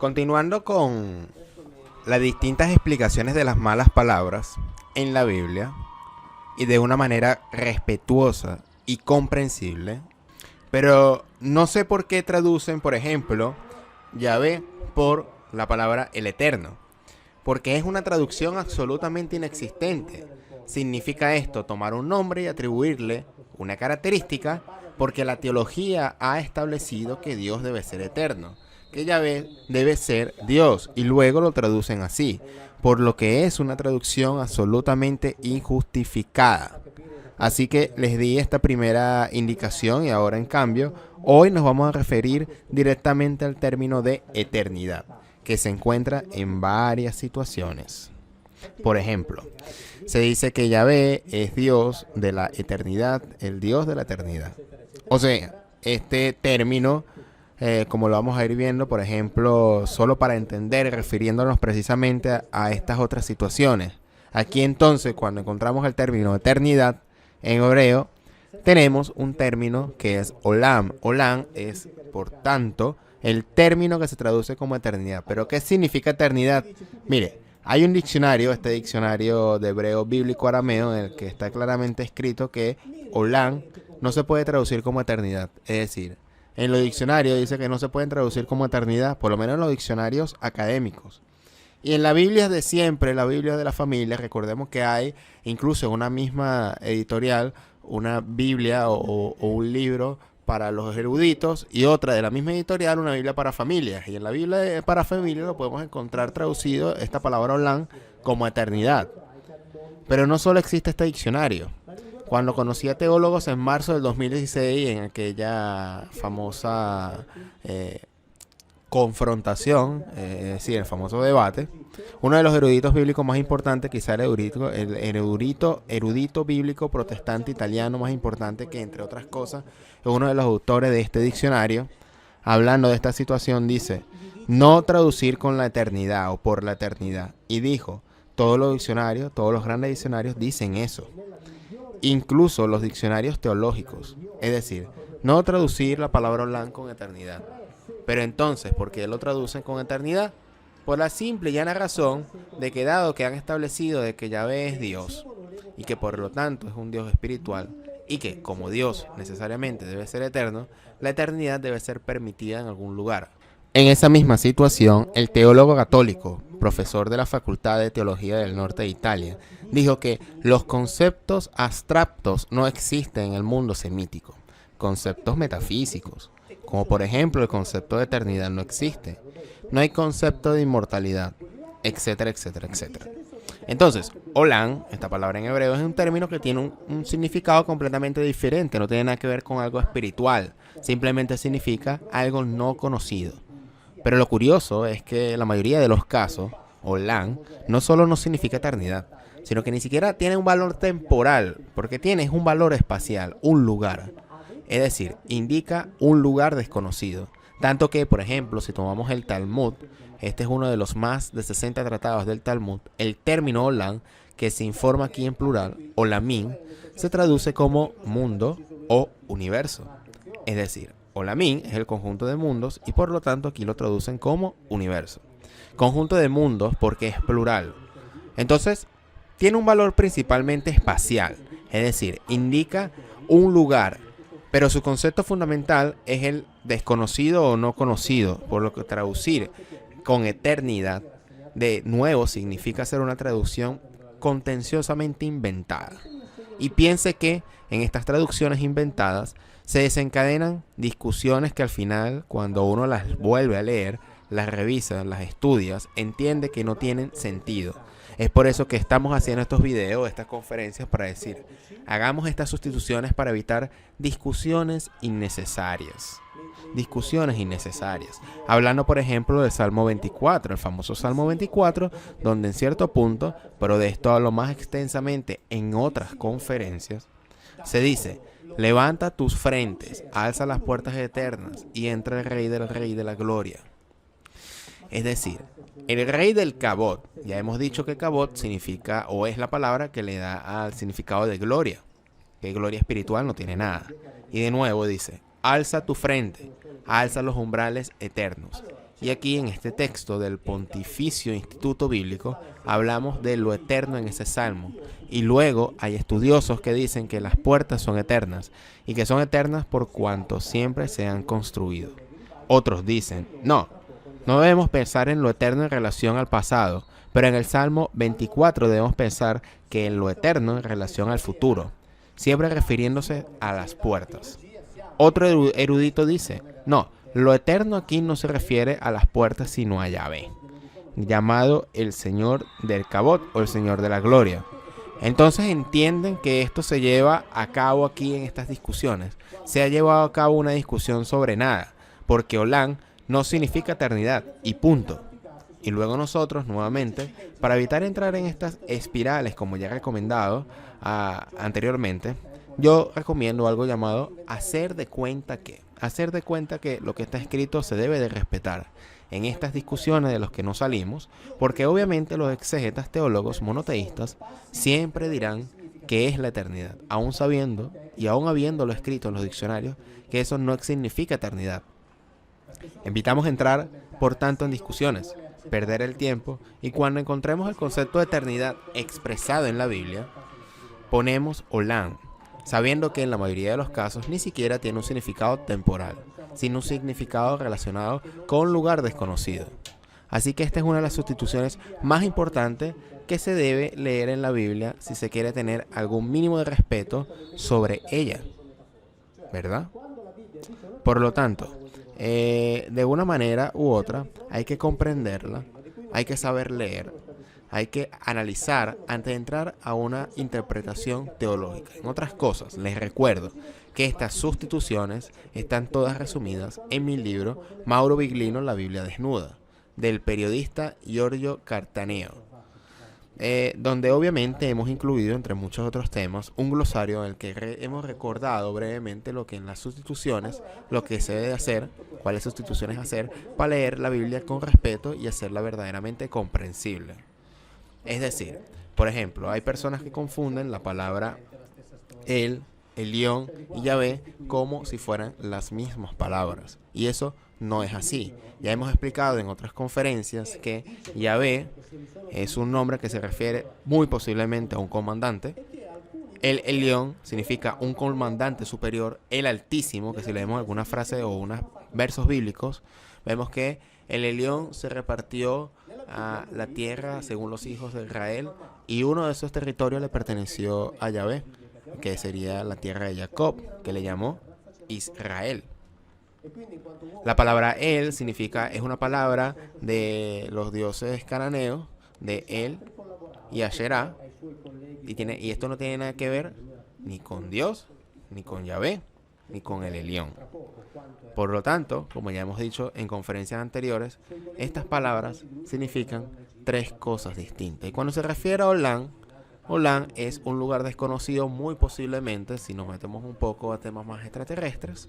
Continuando con las distintas explicaciones de las malas palabras en la Biblia y de una manera respetuosa y comprensible, pero no sé por qué traducen, por ejemplo, Yahvé por la palabra el Eterno, porque es una traducción absolutamente inexistente. Significa esto tomar un nombre y atribuirle una característica, porque la teología ha establecido que Dios debe ser eterno, que Yahvé debe ser Dios, y luego lo traducen así, por lo que es una traducción absolutamente injustificada. Así que les di esta primera indicación y ahora en cambio, hoy nos vamos a referir directamente al término de eternidad, que se encuentra en varias situaciones. Por ejemplo, se dice que Yahvé es Dios de la eternidad, el Dios de la eternidad. O sea, este término, como lo vamos a ir viendo, por ejemplo, solo para entender, refiriéndonos precisamente a estas otras situaciones. Aquí entonces, cuando encontramos el término eternidad en hebreo, tenemos un término que es olam. Olam es, por tanto, el término que se traduce como eternidad. ¿Pero qué significa eternidad? Mire, hay un diccionario, este diccionario de hebreo bíblico arameo, en el que está claramente escrito que olam no se puede traducir como eternidad. Es decir, en los diccionarios dice que no se pueden traducir como eternidad, por lo menos en los diccionarios académicos. Y en la Biblia de siempre, la Biblia de la familia, recordemos que hay incluso en una misma editorial una Biblia o un libro para los eruditos y otra de la misma editorial, una Biblia para familias. Y en la Biblia para familias lo podemos encontrar traducido esta palabra olam como eternidad. Pero no solo existe este diccionario. Cuando conocí a teólogos en marzo del 2016, en aquella famosa confrontación, es decir, el famoso debate, uno de los eruditos bíblicos más importantes, quizá el erudito bíblico protestante italiano más importante, que entre otras cosas es uno de los autores de este diccionario, hablando de esta situación, dice: no traducir con la eternidad o por la eternidad. Y dijo, todos los diccionarios, todos los grandes diccionarios dicen eso. Incluso los diccionarios teológicos. Es decir, no traducir la palabra olam con eternidad. Pero entonces, ¿por qué lo traducen con eternidad? Por la simple y llana razón de que, dado que han establecido de que Yahvé es Dios y que por lo tanto es un Dios espiritual y que como Dios necesariamente debe ser eterno, la eternidad debe ser permitida en algún lugar. En esa misma situación, el teólogo católico, profesor de la Facultad de Teología del Norte de Italia, dijo que los conceptos abstractos no existen en el mundo semítico. Conceptos metafísicos, como por ejemplo el concepto de eternidad, no existe. No hay concepto de inmortalidad, etcétera, etcétera, etcétera. Entonces, olam, esta palabra en hebreo, es un término que tiene un significado completamente diferente. No tiene nada que ver con algo espiritual. Simplemente significa algo no conocido. Pero lo curioso es que la mayoría de los casos, olam, no solo no significa eternidad, sino que ni siquiera tiene un valor temporal, porque tiene un valor espacial, un lugar. Es decir, indica un lugar desconocido. Tanto que, por ejemplo, si tomamos el Talmud, este es uno de los más de 60 tratados del Talmud, el término olam, que se informa aquí en plural, olamim, se traduce como mundo o universo. Es decir, olamim es el conjunto de mundos y por lo tanto aquí lo traducen como universo. Conjunto de mundos porque es plural. Entonces, tiene un valor principalmente espacial, es decir, indica un lugar. Pero su concepto fundamental es el desconocido o no conocido, por lo que traducir con eternidad de nuevo significa hacer una traducción contenciosamente inventada. Y piense que en estas traducciones inventadas se desencadenan discusiones que al final, cuando uno las vuelve a leer, las revisa, las estudias, entiende que no tienen sentido. Es por eso que estamos haciendo estos videos, estas conferencias, para decir, hagamos estas sustituciones para evitar discusiones innecesarias. Discusiones innecesarias. Hablando, por ejemplo, del Salmo 24, el famoso Salmo 24, donde en cierto punto, pero de esto hablo más extensamente en otras conferencias, se dice: levanta tus frentes, alza las puertas eternas y entra el Rey de la gloria. Es decir, el rey del Kabod, ya hemos dicho que Kabod significa, o es la palabra que le da al significado de gloria, que gloria espiritual no tiene nada. Y de nuevo dice, alza tu frente, alza los umbrales eternos Y aquí en este texto del Pontificio Instituto Bíblico hablamos de lo eterno en ese salmo. Y luego hay estudiosos que dicen que las puertas son eternas y que son eternas por cuanto siempre se han construido. Otros dicen, no debemos pensar en lo eterno en relación al pasado, pero en el Salmo 24 debemos pensar que en lo eterno en relación al futuro, siempre refiriéndose a las puertas. Otro erudito dice, no, lo eterno aquí no se refiere a las puertas sino a Yahvé, llamado el Señor del Cabot o el Señor de la Gloria. Entonces entienden que esto se lleva a cabo aquí en estas discusiones. Se ha llevado a cabo una discusión sobre nada, porque Olam no significa eternidad y punto. Y luego nosotros, nuevamente, para evitar entrar en estas espirales, como ya he recomendado anteriormente, yo recomiendo algo llamado hacer de cuenta que. Hacer de cuenta que lo que está escrito se debe de respetar en estas discusiones de los que no salimos, porque obviamente los exégetas teólogos monoteístas siempre dirán que es la eternidad, aún sabiendo y aún habiéndolo escrito en los diccionarios, que eso no significa eternidad. Evitamos entrar, por tanto, en discusiones, perder el tiempo, y cuando encontremos el concepto de eternidad expresado en la Biblia, ponemos Olam, sabiendo que en la mayoría de los casos ni siquiera tiene un significado temporal, sino un significado relacionado con un lugar desconocido. Así que esta es una de las sustituciones más importantes que se debe leer en la Biblia si se quiere tener algún mínimo de respeto sobre ella, ¿verdad? Por lo tanto, de una manera u otra hay que comprenderla, hay que saber leer, hay que analizar antes de entrar a una interpretación teológica. En otras cosas, les recuerdo que estas sustituciones están todas resumidas en mi libro Mauro Biglino, La Biblia Desnuda, del periodista Giorgio Cartaneo, donde obviamente hemos incluido, entre muchos otros temas, un glosario en el que hemos recordado brevemente lo que en las sustituciones, lo que se debe hacer, cuáles sustituciones hacer, para leer la Biblia con respeto y hacerla verdaderamente comprensible. Es decir, por ejemplo, hay personas que confunden la palabra el Elión y Yahvé como si fueran las mismas palabras. Y eso no es así. Ya hemos explicado en otras conferencias que Yahvé es un nombre que se refiere muy posiblemente a un comandante. El Elión significa un comandante superior. El Altísimo, que si leemos alguna frase o unos versos bíblicos, vemos que el Elión se repartió a la tierra según los hijos de Israel, y uno de esos territorios le perteneció a Yahvé, que sería la tierra de Jacob, que le llamó Israel. La palabra El es una palabra de los dioses cananeos, de El y Asherá, y esto no tiene nada que ver ni con Dios, ni con Yahvé, ni con el Elión. Por lo tanto, como ya hemos dicho en conferencias anteriores, estas palabras significan tres cosas distintas. Y cuando se refiere a Olam, Olam es un lugar desconocido, muy posiblemente, si nos metemos un poco a temas más extraterrestres,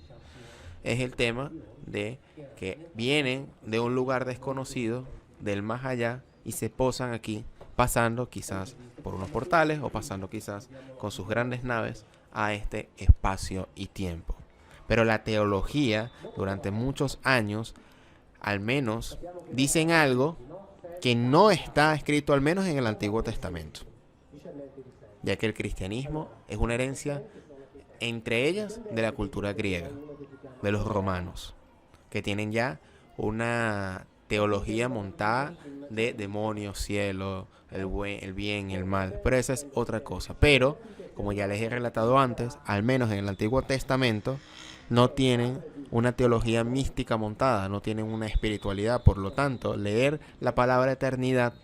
es el tema de que vienen de un lugar desconocido, del más allá, y se posan aquí, pasando quizás por unos portales o pasando quizás con sus grandes naves a este espacio y tiempo. Pero la teología, durante muchos años, al menos, dicen algo que no está escrito, al menos en el Antiguo Testamento, ya que el cristianismo es una herencia, entre ellas, de la cultura griega, de los romanos, que tienen ya una teología montada de demonios, cielo, el bien y el mal. Pero esa es otra cosa. Pero, como ya les he relatado antes, al menos en el Antiguo Testamento, no tienen una teología mística montada, no tienen una espiritualidad. Por lo tanto, leer la palabra eternidad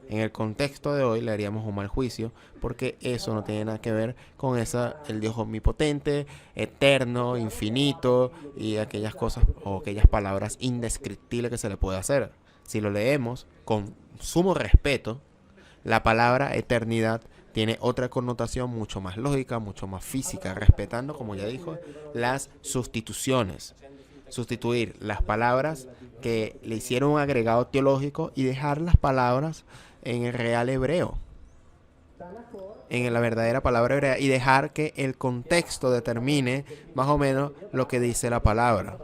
en el contexto de hoy le haríamos un mal juicio, porque eso no tiene nada que ver con el Dios omnipotente, eterno, infinito y aquellas cosas o aquellas palabras indescriptibles que se le puede hacer. Si lo leemos con sumo respeto, la palabra eternidad tiene otra connotación mucho más lógica, mucho más física, respetando, como ya dijo, las sustituciones. Sustituir las palabras que le hicieron un agregado teológico y dejar las palabras en el real hebreo, en la verdadera palabra hebrea, y dejar que el contexto determine más o menos lo que dice la palabra.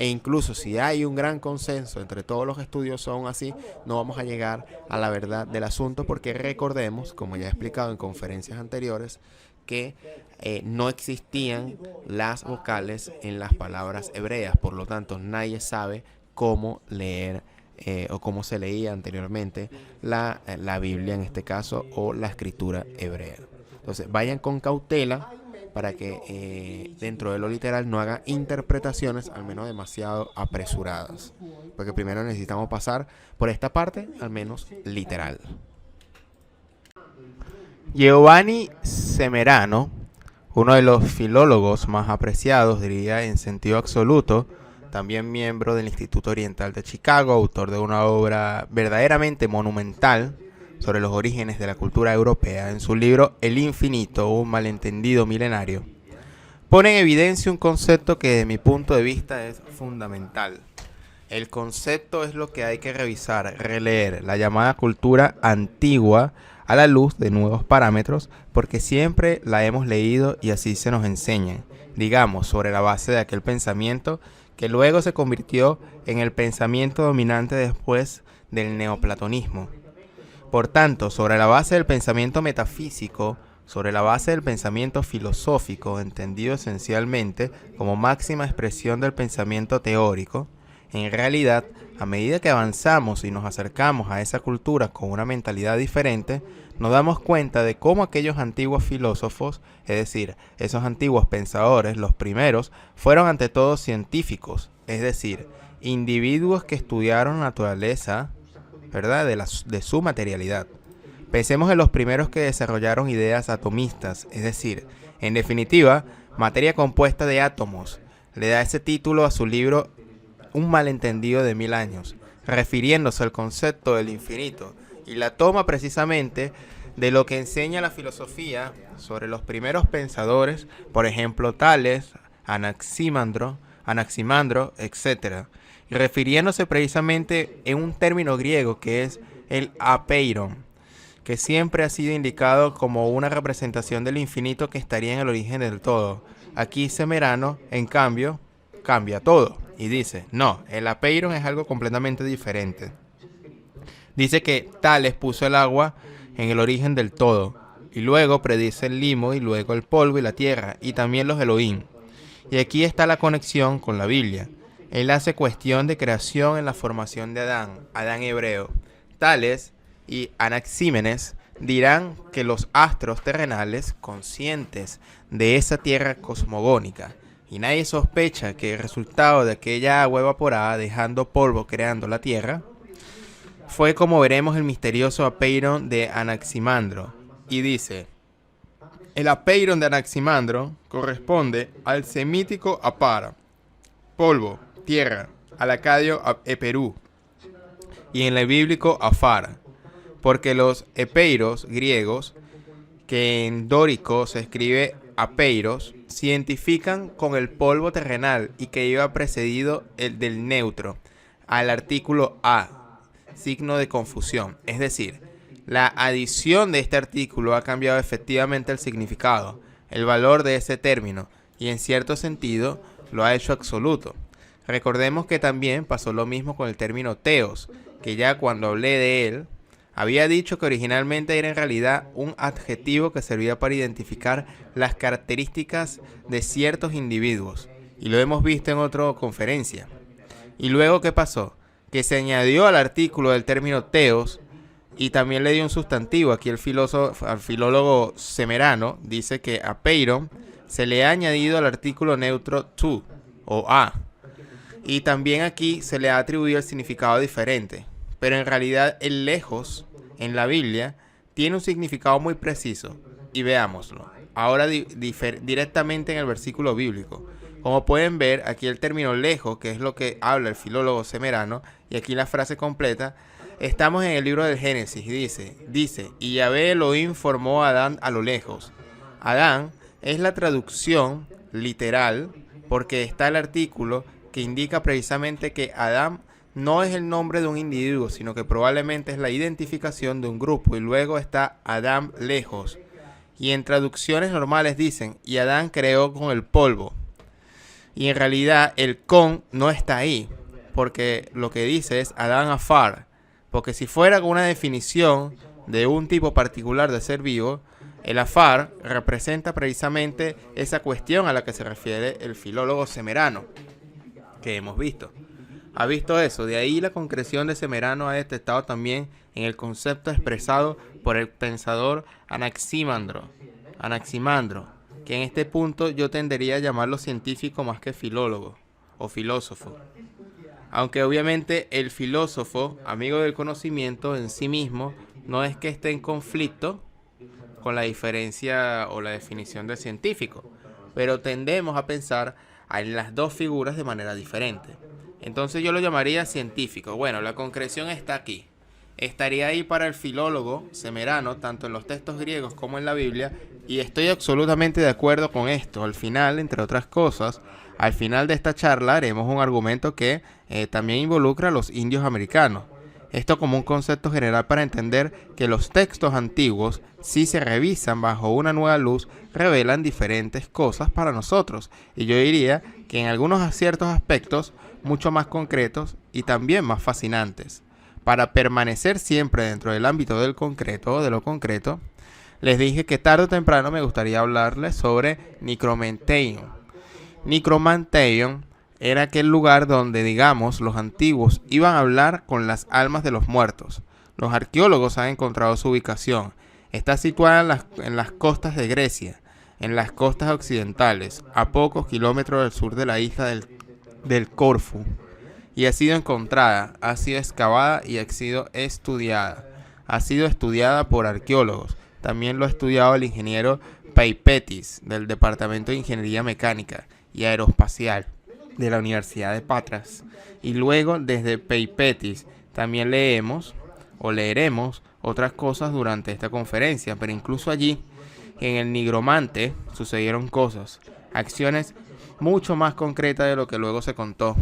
E incluso si hay un gran consenso entre todos los estudios son así, no vamos a llegar a la verdad del asunto, porque recordemos, como ya he explicado en conferencias anteriores, que no existían las vocales en las palabras hebreas. Por lo tanto, nadie sabe cómo leer o cómo se leía anteriormente la Biblia en este caso, o la escritura hebrea. Entonces vayan con cautela para que dentro de lo literal no hagan interpretaciones al menos demasiado apresuradas, porque primero necesitamos pasar por esta parte al menos literal. Giovanni Semerano, uno de los filólogos más apreciados, diría en sentido absoluto, también miembro del Instituto Oriental de Chicago, autor de una obra verdaderamente monumental sobre los orígenes de la cultura europea, en su libro El infinito, un malentendido milenario, pone en evidencia un concepto que desde mi punto de vista es fundamental. El concepto es lo que hay que revisar, releer, la llamada cultura antigua a la luz de nuevos parámetros, porque siempre la hemos leído y así se nos enseña, digamos, sobre la base de aquel pensamiento que luego se convirtió en el pensamiento dominante después del neoplatonismo. Por tanto, sobre la base del pensamiento metafísico, sobre la base del pensamiento filosófico, entendido esencialmente como máxima expresión del pensamiento teórico, en realidad, a medida que avanzamos y nos acercamos a esa cultura con una mentalidad diferente, nos damos cuenta de cómo aquellos antiguos filósofos, es decir, esos antiguos pensadores, los primeros, fueron ante todo científicos, es decir, individuos que estudiaron la naturaleza, ¿verdad?, de su materialidad. Pensemos en los primeros que desarrollaron ideas atomistas, es decir, en definitiva, materia compuesta de átomos. Le da ese título a su libro Un malentendido de 1000 años, refiriéndose al concepto del infinito, y la toma precisamente de lo que enseña la filosofía sobre los primeros pensadores, por ejemplo Tales, Anaximandro, etc., y refiriéndose precisamente en un término griego que es el apeiron, que siempre ha sido indicado como una representación del infinito que estaría en el origen del todo. Aquí Semerano, en cambio, cambia todo y dice, no, el apeiron es algo completamente diferente. Dice que Tales puso el agua en el origen del todo, y luego predice el limo, y luego el polvo y la tierra, y también los Elohim. Y aquí está la conexión con la Biblia. Él hace cuestión de creación en la formación de Adán hebreo. Tales y Anaxímenes dirán que los astros terrenales, conscientes de esa tierra cosmogónica, y nadie sospecha que el resultado de aquella agua evaporada dejando polvo creando la tierra, fue como veremos el misterioso apeiron de Anaximandro. Y dice, el apeiron de Anaximandro corresponde al semítico apara, polvo, tierra, al acadio eperú, y en el bíblico afar, porque los epeiros griegos, que en dórico se escribe apeiros, se identifican con el polvo terrenal y que iba precedido el del neutro, al artículo a, signo de confusión. Es decir, la adición de este artículo ha cambiado efectivamente el significado, el valor de ese término, y en cierto sentido lo ha hecho absoluto. Recordemos que también pasó lo mismo con el término teos, que ya cuando hablé de él, había dicho que originalmente era en realidad un adjetivo que servía para identificar las características de ciertos individuos, y lo hemos visto en otra conferencia. ¿Y luego qué pasó? Que se añadió al artículo del término teos y también le dio un sustantivo. Aquí el filólogo Semerano dice que a peiron se le ha añadido al artículo neutro tu o a, y también aquí se le ha atribuido el significado diferente, pero en realidad el lejos en la Biblia tiene un significado muy preciso, y veámoslo ahora directamente en el versículo bíblico. Como pueden ver, aquí el término lejos, que es lo que habla el filólogo Semerano, y aquí la frase completa, estamos en el libro del Génesis, y dice, y Yahvé Elohim formó a Adán a lo lejos. Adán es la traducción literal, porque está el artículo que indica precisamente que Adán no es el nombre de un individuo, sino que probablemente es la identificación de un grupo, y luego está Adán lejos. Y en traducciones normales dicen, y Adán creó con el polvo. Y en realidad el con no está ahí, porque lo que dice es Adán Afar. Porque si fuera con una definición de un tipo particular de ser vivo, el afar representa precisamente esa cuestión a la que se refiere el filólogo Semerano, que hemos visto. Ha visto eso, de ahí la concreción de Semerano ha detectado también en el concepto expresado por el pensador Anaximandro, que en este punto yo tendería a llamarlo científico más que filólogo o filósofo. Aunque obviamente el filósofo, amigo del conocimiento en sí mismo, no es que esté en conflicto con la diferencia o la definición de científico, pero tendemos a pensar en las dos figuras de manera diferente. Entonces yo lo llamaría científico. Bueno, la concreción está aquí. Estaría ahí para el filólogo Semerano, tanto en los textos griegos como en la Biblia, y estoy absolutamente de acuerdo con esto. Al final, entre otras cosas, al final de esta charla haremos un argumento que también involucra a los indios americanos. Esto como un concepto general para entender que los textos antiguos, si se revisan bajo una nueva luz, revelan diferentes cosas para nosotros. Y yo diría que en algunos ciertos aspectos mucho más concretos y también más fascinantes. Para permanecer siempre dentro del ámbito del concreto o de lo concreto, les dije que tarde o temprano me gustaría hablarles sobre Necromanteion. Necromanteion era aquel lugar donde, digamos, los antiguos iban a hablar con las almas de los muertos. Los arqueólogos han encontrado su ubicación. Está situada en las costas de Grecia, en las costas occidentales, a pocos kilómetros del sur de la isla del Corfú. Y ha sido encontrada, ha sido excavada y ha sido estudiada. Ha sido estudiada por arqueólogos. También lo ha estudiado el ingeniero Peipetis, del Departamento de Ingeniería Mecánica y Aeroespacial de la Universidad de Patras. Y luego desde Peipetis también leeremos otras cosas durante esta conferencia, pero incluso allí en el nigromante sucedieron cosas, acciones mucho más concretas de lo que luego se contó.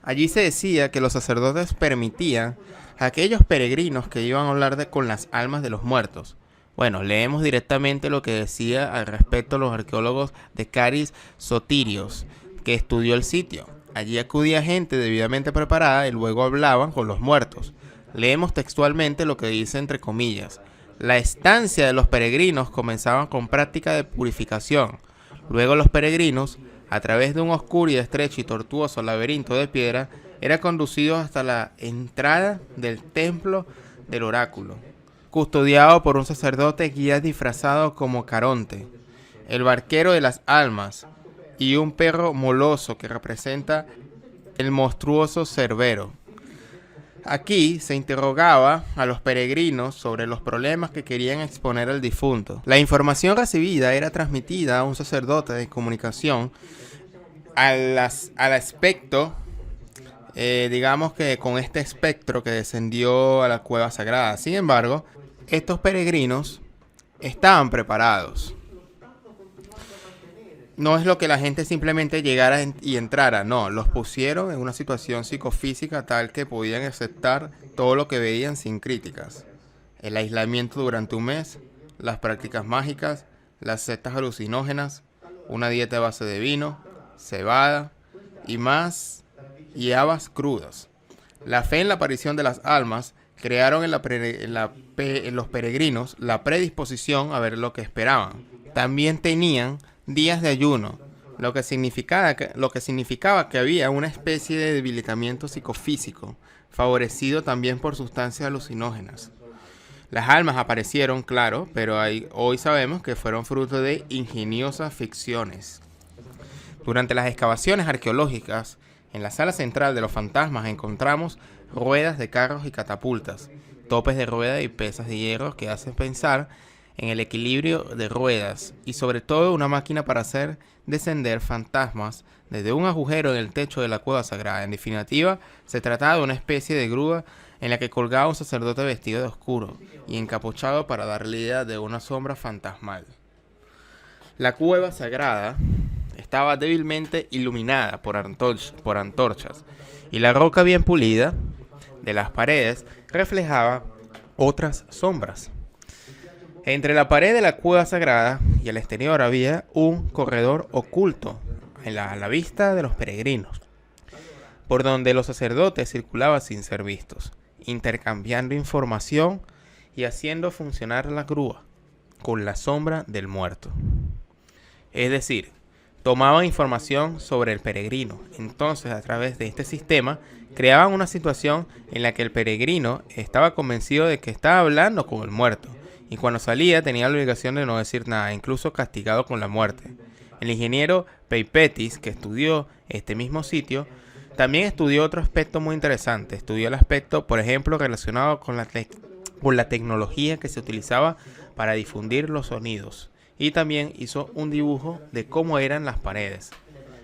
Allí se decía que los sacerdotes permitían a aquellos peregrinos que iban a hablar con las almas de los muertos. Bueno, leemos directamente lo que decía al respecto los arqueólogos de Caris Sotirios, que estudió el sitio. Allí acudía gente debidamente preparada y luego hablaban con los muertos. Leemos textualmente lo que dice entre comillas. La estancia de los peregrinos comenzaba con práctica de purificación. Luego los peregrinos, a través de un oscuro y estrecho y tortuoso laberinto de piedra, eran conducidos hasta la entrada del templo del oráculo, custodiado por un sacerdote guía disfrazado como Caronte, el barquero de las almas, y un perro moloso que representa el monstruoso Cerbero. Aquí se interrogaba a los peregrinos sobre los problemas que querían exponer al difunto. La información recibida era transmitida a un sacerdote de comunicación al aspecto, digamos que con este espectro que descendió a la cueva sagrada. Sin embargo, estos peregrinos estaban preparados. No es lo que la gente simplemente llegara y entrara, no, los pusieron en una situación psicofísica tal que podían aceptar todo lo que veían sin críticas. El aislamiento durante un mes, las prácticas mágicas, las setas alucinógenas, una dieta a base de vino, cebada y habas crudas. La fe en la aparición de las almas crearon en los peregrinos la predisposición a ver lo que esperaban. También tenían días de ayuno, lo que significaba que había una especie de debilitamiento psicofísico, favorecido también por sustancias alucinógenas. Las almas aparecieron, claro, pero hoy sabemos que fueron fruto de ingeniosas ficciones. Durante las excavaciones arqueológicas, en la sala central de los fantasmas encontramos ruedas de carros y catapultas, topes de rueda y pesas de hierro que hacen pensar en el equilibrio de ruedas y sobre todo una máquina para hacer descender fantasmas desde un agujero en el techo de la cueva sagrada. En definitiva, se trataba de una especie de grúa en la que colgaba un sacerdote vestido de oscuro y encapuchado para dar la idea de una sombra fantasmal. La cueva sagrada estaba débilmente iluminada por antorchas y la roca bien pulida de las paredes reflejaba otras sombras. Entre la pared de la cueva sagrada y el exterior había un corredor oculto a la vista de los peregrinos, por donde los sacerdotes circulaban sin ser vistos, intercambiando información y haciendo funcionar la grúa con la sombra del muerto. Es decir, tomaban información sobre el peregrino. Entonces, a través de este sistema, creaban una situación en la que el peregrino estaba convencido de que estaba hablando con el muerto, y cuando salía tenía la obligación de no decir nada, incluso castigado con la muerte. El ingeniero Peipetis, que estudió este mismo sitio, también estudió otro aspecto muy interesante. Estudió el aspecto, por ejemplo, relacionado con la tecnología que se utilizaba para difundir los sonidos. Y también hizo un dibujo de cómo eran las paredes.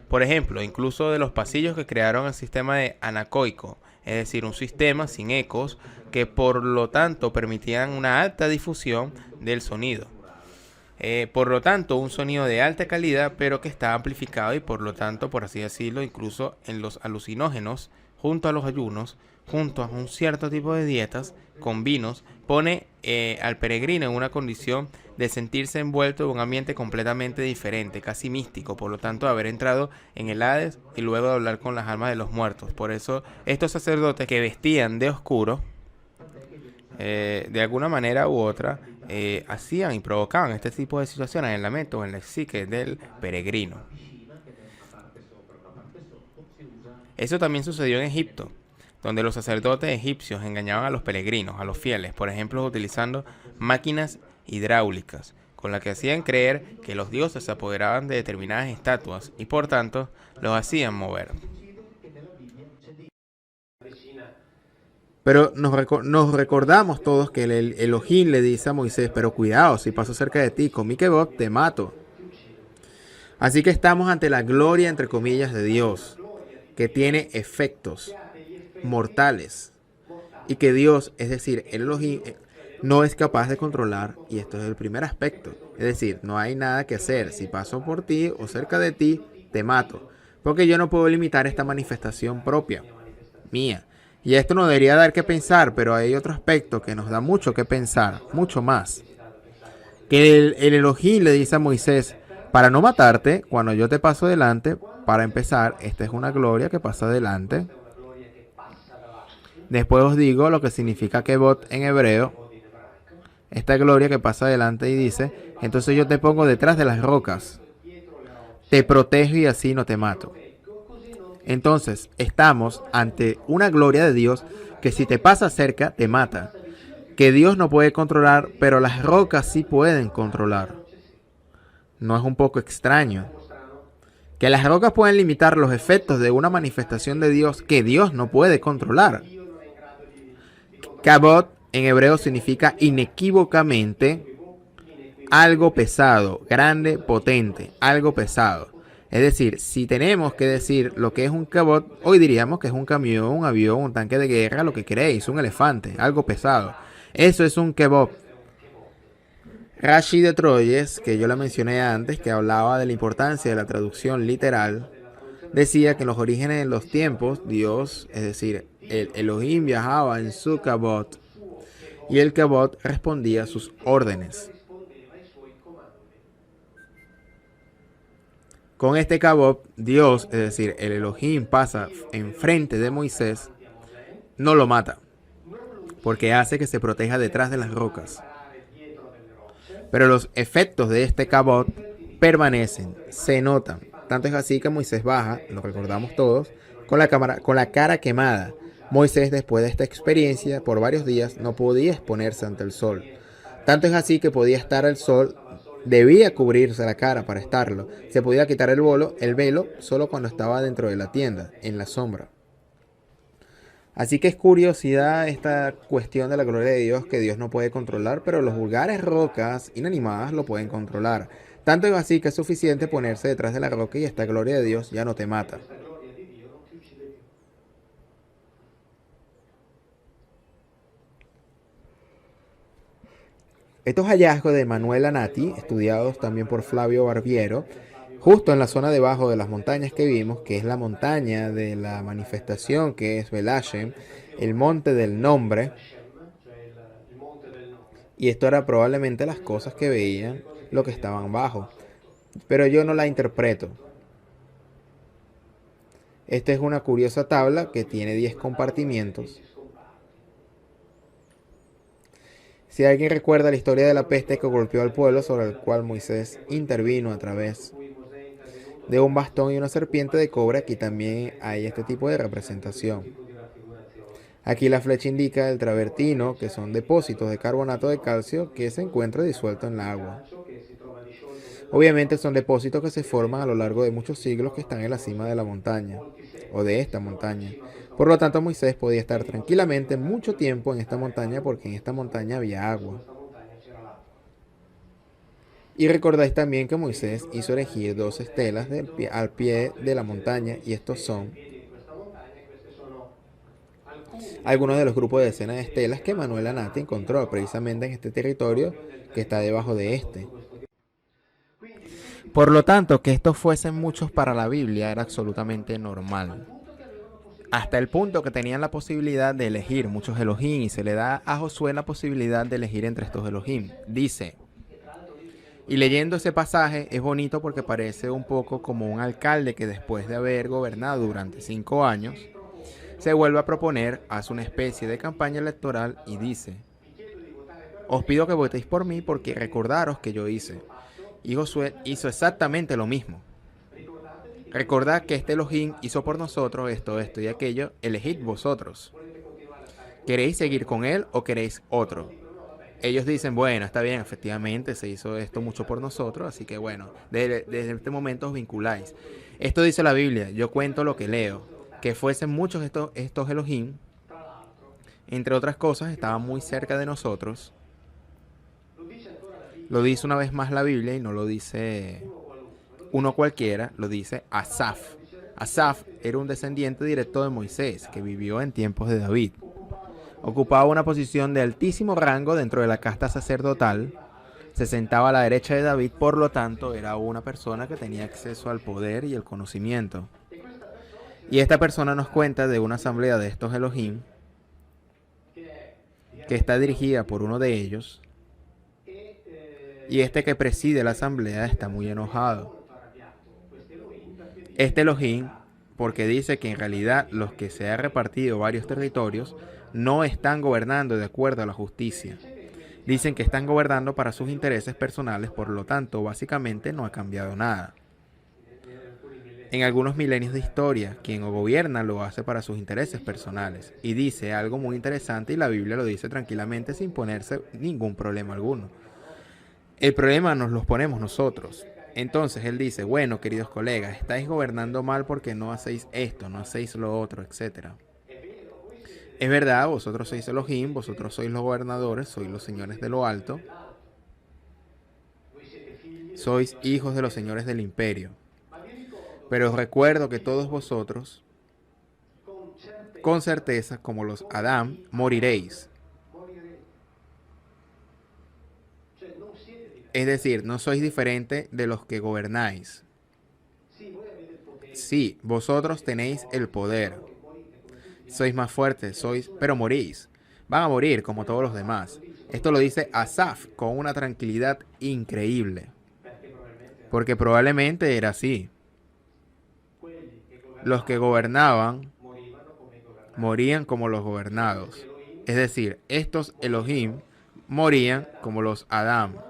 Por ejemplo, incluso de los pasillos que crearon el sistema de anecoico, es decir, un sistema sin ecos que por lo tanto permitían una alta difusión del sonido. Por lo tanto, un sonido de alta calidad, pero que está amplificado y por lo tanto, por así decirlo, incluso en los alucinógenos, junto a los ayunos, junto a un cierto tipo de dietas con vinos, pone al peregrino en una condición de sentirse envuelto en un ambiente completamente diferente, casi místico, por lo tanto de haber entrado en el Hades y luego de hablar con las almas de los muertos. Por eso estos sacerdotes que vestían de oscuro, de alguna manera u otra, hacían y provocaban este tipo de situaciones en la mente o en la psique del peregrino. Eso también sucedió en Egipto, donde los sacerdotes egipcios engañaban a los peregrinos, a los fieles, por ejemplo utilizando máquinas hidráulicas, con las que hacían creer que los dioses se apoderaban de determinadas estatuas y por tanto los hacían mover. Pero nos recordamos todos que el Elohim le dice a Moisés, pero cuidado, si paso cerca de ti con mi kebot, te mato. Así que estamos ante la gloria, entre comillas, de Dios, que tiene efectos mortales y que Dios, es decir, el Elohim, no es capaz de controlar, y esto es el primer aspecto. Es decir, no hay nada que hacer. Si paso por ti o cerca de ti, te mato, porque yo no puedo limitar esta manifestación propia, mía. Y esto nos debería dar que pensar, pero hay otro aspecto que nos da mucho que pensar, mucho más. Que el Elohim le dice a Moisés, para no matarte, cuando yo te paso delante, para empezar, esta es una gloria que pasa delante. Después os digo lo que significa kebot en hebreo. Esta gloria que pasa delante y dice, entonces yo te pongo detrás de las rocas, te protejo y así no te mato. Entonces, estamos ante una gloria de Dios que si te pasa cerca, te mata. Que Dios no puede controlar, pero las rocas sí pueden controlar. ¿No es un poco extraño? Que las rocas pueden limitar los efectos de una manifestación de Dios que Dios no puede controlar. Kabot en hebreo significa inequívocamente algo pesado, grande, potente, algo pesado. Es decir, si tenemos que decir lo que es un cabot, hoy diríamos que es un camión, un avión, un tanque de guerra, lo que queréis, un elefante, algo pesado. Eso es un kebot. Rashi de Troyes, que yo la mencioné antes, que hablaba de la importancia de la traducción literal, decía que en los orígenes de los tiempos, Dios, es decir, el Elohim viajaba en su kebot y el kebot respondía a sus órdenes. Con este kebot, Dios, es decir, el Elohim pasa enfrente de Moisés, no lo mata, porque hace que se proteja detrás de las rocas. Pero los efectos de este kebot permanecen, se notan. Tanto es así que Moisés baja, lo recordamos todos, con la cara quemada. Moisés, después de esta experiencia, por varios días no podía exponerse ante el sol. Tanto es así que podía estar al sol, debía cubrirse la cara para estarlo. Se podía quitar el velo solo cuando estaba dentro de la tienda, en la sombra. Así que es curiosidad esta cuestión de la gloria de Dios que Dios no puede controlar, pero los vulgares rocas inanimadas lo pueden controlar. Tanto es así que es suficiente ponerse detrás de la roca y esta gloria de Dios ya no te mata. Estos hallazgos de Manuel Anati, estudiados también por Flavio Barbiero, justo en la zona debajo de las montañas que vimos, que es la montaña de la manifestación, que es Belashem, el monte del nombre. Y esto era probablemente las cosas que veían lo que estaban bajo. Pero yo no la interpreto. Esta es una curiosa tabla que tiene 10 compartimientos. Si alguien recuerda la historia de la peste que golpeó al pueblo, sobre el cual Moisés intervino a través de un bastón y una serpiente de cobre, aquí también hay este tipo de representación. Aquí la flecha indica el travertino, que son depósitos de carbonato de calcio que se encuentra disuelto en el agua. Obviamente son depósitos que se forman a lo largo de muchos siglos que están en la cima de la montaña, o de esta montaña. Por lo tanto, Moisés podía estar tranquilamente mucho tiempo en esta montaña porque en esta montaña había agua. Y recordáis también que Moisés hizo erigir 2 estelas al pie de la montaña, y estos son algunos de los grupos de decenas de estelas que Manuel Anati encontró precisamente en este territorio que está debajo de este. Por lo tanto, que estos fuesen muchos para la Biblia era absolutamente normal. Hasta el punto que tenían la posibilidad de elegir muchos Elohim, y se le da a Josué la posibilidad de elegir entre estos Elohim. Dice, y leyendo ese pasaje es bonito porque parece un poco como un alcalde que después de haber gobernado durante 5 años, se vuelve a proponer, hace una especie de campaña electoral y dice, os pido que votéis por mí porque recordaros que yo hice. Y Josué hizo exactamente lo mismo. Recordad que este Elohim hizo por nosotros esto, esto y aquello, elegid vosotros. ¿Queréis seguir con él o queréis otro? Ellos dicen, bueno, está bien, efectivamente se hizo esto mucho por nosotros, así que bueno, desde este momento os vinculáis. Esto dice la Biblia, yo cuento lo que leo, que fuesen muchos estos Elohim, entre otras cosas, estaban muy cerca de nosotros. Lo dice una vez más la Biblia y no lo dice uno cualquiera, lo dice Asaf. Asaf era un descendiente directo de Moisés, que vivió en tiempos de David. Ocupaba una posición de altísimo rango dentro de la casta sacerdotal, se sentaba a la derecha de David, por lo tanto era una persona que tenía acceso al poder y el conocimiento. Y esta persona nos cuenta de una asamblea de estos Elohim, que está dirigida por uno de ellos, y este que preside la asamblea está muy enojado. Este Elohim, porque dice que en realidad los que se han repartido varios territorios no están gobernando de acuerdo a la justicia. Dicen que están gobernando para sus intereses personales, por lo tanto, básicamente no ha cambiado nada. En algunos milenios de historia, quien gobierna lo hace para sus intereses personales. Y dice algo muy interesante, y la Biblia lo dice tranquilamente sin ponerse ningún problema alguno. El problema nos lo ponemos nosotros. Entonces él dice, bueno, queridos colegas, estáis gobernando mal porque no hacéis esto, no hacéis lo otro, etc. Es verdad, vosotros sois Elohim, vosotros sois los gobernadores, sois los señores de lo alto, sois hijos de los señores del imperio. Pero os recuerdo que todos vosotros, con certeza, como los Adán, moriréis. Es decir, no sois diferentes de los que gobernáis. Sí, vosotros tenéis el poder. Sois más fuertes, pero morís. Van a morir como todos los demás. Esto lo dice Asaf con una tranquilidad increíble. Porque probablemente era así. Los que gobernaban morían como los gobernados. Es decir, estos Elohim morían como los Adán.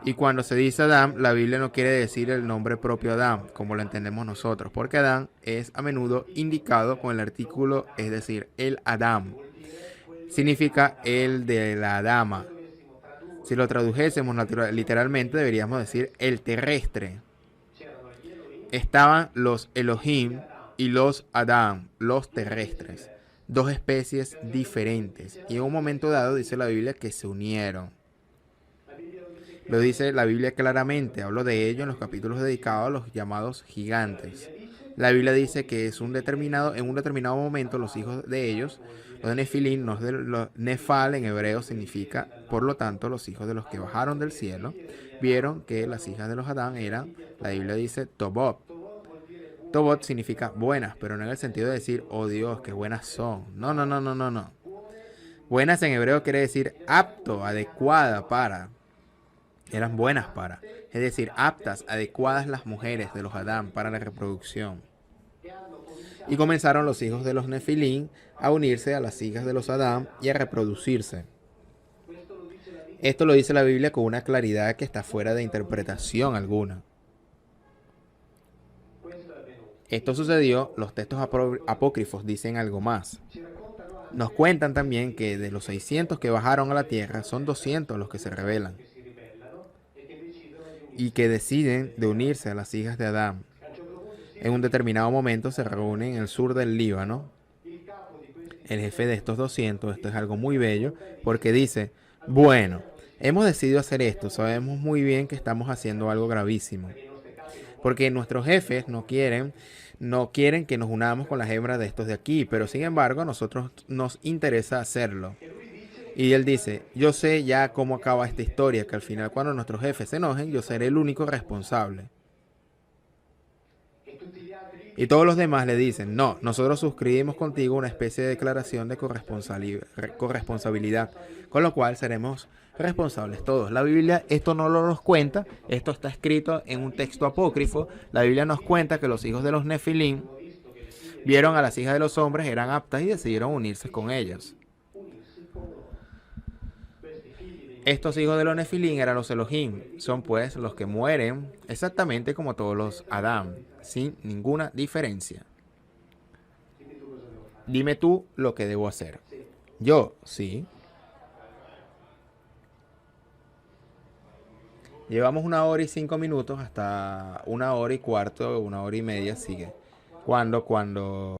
Y cuando se dice Adán, la Biblia no quiere decir el nombre propio Adán, como lo entendemos nosotros, porque Adán es a menudo indicado con el artículo, es decir, el Adán. Significa el de la dama. Si lo tradujésemos literalmente, deberíamos decir el terrestre. Estaban los Elohim y los Adán, los terrestres, dos especies diferentes. Y en un momento dado dice la Biblia que se unieron. Lo dice la Biblia claramente, hablo de ello en los capítulos dedicados a los llamados gigantes. La Biblia dice que en un determinado momento los hijos de ellos, los Nefilim, los Nefal en hebreo significa, por lo tanto, los hijos de los que bajaron del cielo, vieron que las hijas de los Adán eran, la Biblia dice, Tobot. Tobot significa buenas, pero no en el sentido de decir, oh Dios, qué buenas son. No. Buenas en hebreo quiere decir apto, adecuada para. Eran buenas para, es decir, aptas, adecuadas las mujeres de los Adán para la reproducción. Y comenzaron los hijos de los Nefilín a unirse a las hijas de los Adán y a reproducirse. Esto lo dice la Biblia con una claridad que está fuera de interpretación alguna. Esto sucedió, los textos apócrifos dicen algo más. Nos cuentan también que de los 600 que bajaron a la tierra, son 200 los que se rebelan y que deciden de unirse a las hijas de Adán. En un determinado momento se reúnen en el sur del Líbano. El jefe de estos 200, esto es algo muy bello, porque dice, bueno, hemos decidido hacer esto, sabemos muy bien que estamos haciendo algo gravísimo. Porque nuestros jefes no quieren que nos unamos con las hembras de estos de aquí, pero sin embargo a nosotros nos interesa hacerlo. Y él dice, yo sé ya cómo acaba esta historia, que al final cuando nuestros jefes se enojen, yo seré el único responsable. Y todos los demás le dicen, no, nosotros suscribimos contigo una especie de declaración de corresponsabilidad, con lo cual seremos responsables todos. La Biblia esto no lo nos cuenta, esto está escrito en un texto apócrifo. La Biblia nos cuenta que los hijos de los Nefilín vieron a las hijas de los hombres, eran aptas y decidieron unirse con ellas. Estos hijos de los Nefilín eran los Elohim, son pues los que mueren exactamente como todos los Adán, sin ninguna diferencia. Dime tú lo que debo hacer. Yo, sí. Llevamos 1 hora y 5 minutos hasta 1 hora y cuarto, 1 hora y media sigue. Cuando